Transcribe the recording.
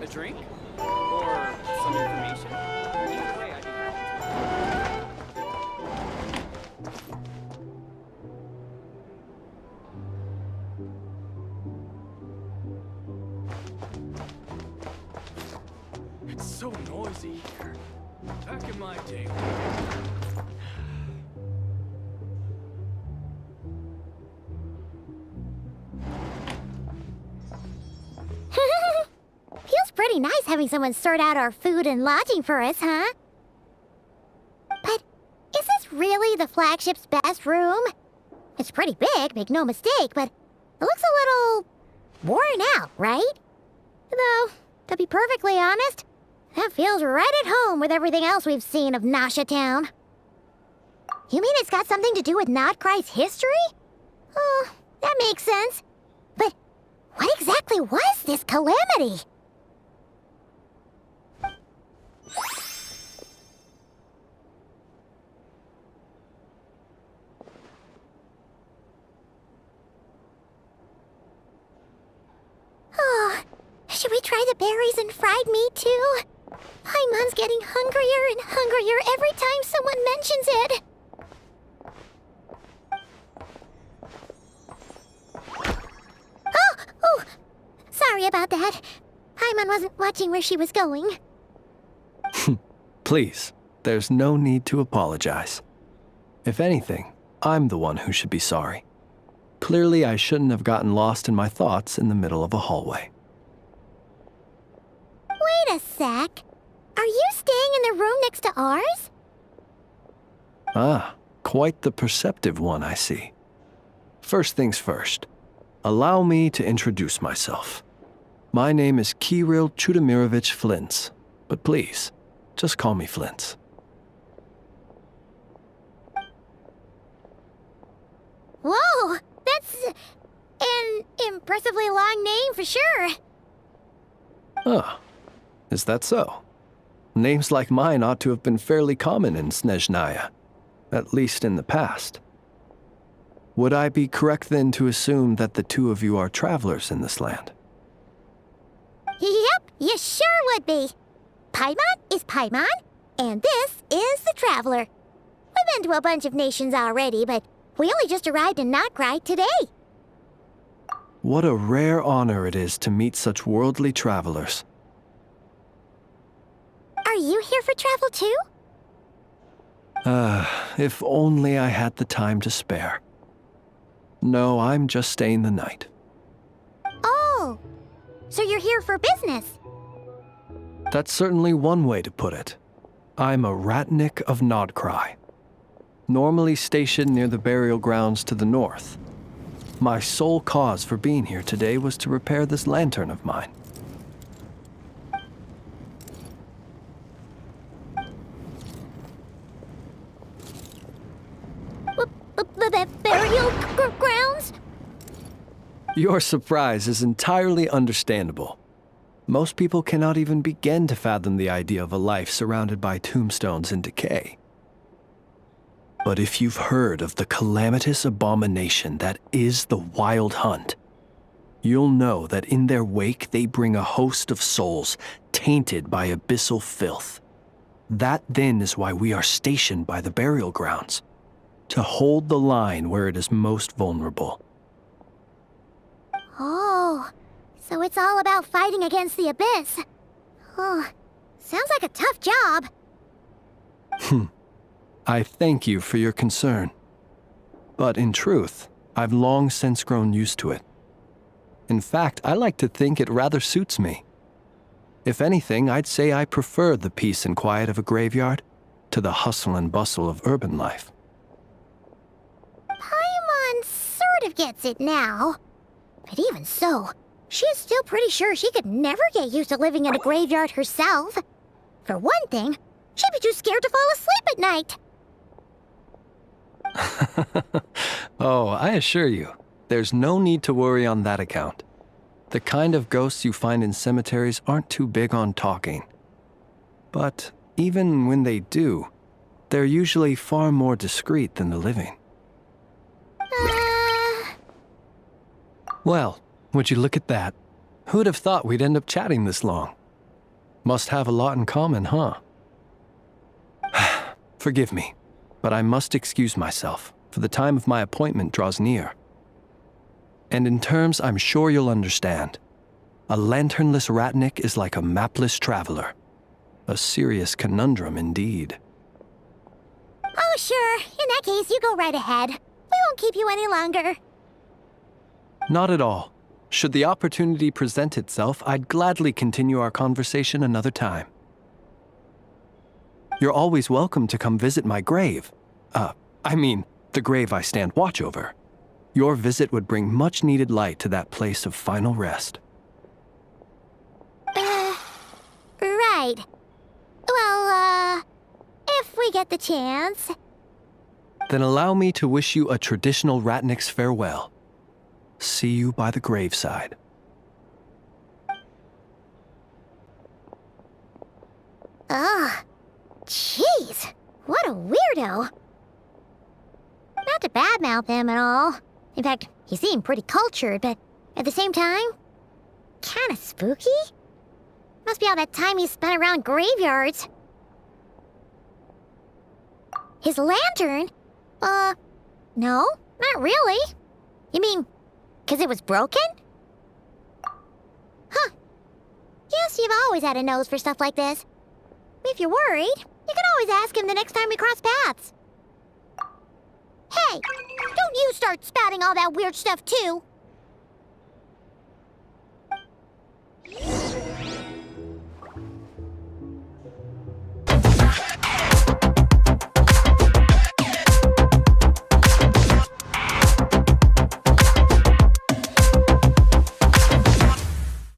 A drink? Or some information? Either way, I'd be happy to. It's so noisy here. Back in my day. Feels pretty nice having someone sort out our food and lodging for us, huh? But is this really the flagship's best room? It's pretty big, make no mistake, but it looks a little worn out, right? Though, to be perfectly honest, that feels right at home with everything else we've seen of Nasha Town. You mean it's got something to do with Nodcry's history? Oh, that makes sense. But what exactly was this calamity? Oh, should we try the berries and fried meat too? Paimon's getting hungrier and hungrier every time someone mentions it. Oh, sorry about that. Paimon wasn't watching where she was going. Please, there's no need to apologize. If anything, I'm the one who should be sorry. Clearly, I shouldn't have gotten lost in my thoughts in the middle of a hallway. Wait a sec. Are you staying in the room next to ours? Ah, quite the perceptive one, I see. First things first, allow me to introduce myself. My name is Kirill Chudamirovich Flins, but please, just call me Flins. Whoa, that's an impressively long name for sure. Ah, is that so? Names like mine ought to have been fairly common in Snezhnaya, at least in the past. Would I be correct then to assume that the two of you are travelers in this land? Yep, you sure would be. Paimon is Paimon, and this is the Traveler. We've been to a bunch of nations already, but we only just arrived in Nodcry today. What a rare honor it is to meet such worldly travelers. Are you here for travel too? If only I had the time to spare. No, I'm just staying the night. Oh, so you're here for business? That's certainly one way to put it. I'm a Ratnik of Nodcry, normally stationed near the burial grounds to the north. My sole cause for being here today was to repair this lantern of mine. Burial grounds? Your surprise is entirely understandable. Most people cannot even begin to fathom the idea of a life surrounded by tombstones and decay. But if you've heard of the calamitous abomination that is the Wild Hunt, you'll know that in their wake they bring a host of souls tainted by abyssal filth. That then is why we are stationed by the burial grounds, to hold the line where it is most vulnerable. Oh, so it's all about fighting against the abyss. Oh, sounds like a tough job. I thank you for your concern. But in truth, I've long since grown used to it. In fact, I like to think it rather suits me. If anything, I'd say I prefer the peace and quiet of a graveyard to the hustle and bustle of urban life. Paimon sort of gets it now. But even so, she is still pretty sure she could never get used to living in a graveyard herself. For one thing, she'd be too scared to fall asleep at night. Oh, I assure you, there's no need to worry on that account. The kind of ghosts you find in cemeteries aren't too big on talking. But even when they do, they're usually far more discreet than the living. Well, would you look at that? Who'd have thought we'd end up chatting this long? Must have a lot in common, huh? Forgive me, but I must excuse myself, for the time of my appointment draws near. And in terms I'm sure you'll understand, a lanternless Ratnik is like a mapless traveler. A serious conundrum indeed. Oh, sure. In that case, you go right ahead. We won't keep you any longer. Not at all. Should the opportunity present itself, I'd gladly continue our conversation another time. You're always welcome to come visit my grave. I mean, the grave I stand watch over. Your visit would bring much-needed light to that place of final rest. Right. Well, if we get the chance. Then allow me to wish you a traditional Ratnik's farewell. See you by the graveside. Ugh. Jeez. What a weirdo. Not to badmouth him at all. In fact, he seemed pretty cultured, but at the same time, kinda spooky? Must be all that time he spent around graveyards. His lantern? No, not really. You mean, 'cause it was broken? Huh. Guess you've always had a nose for stuff like this. If you're worried, you can always ask him the next time we cross paths. Hey, don't you start spouting all that weird stuff too.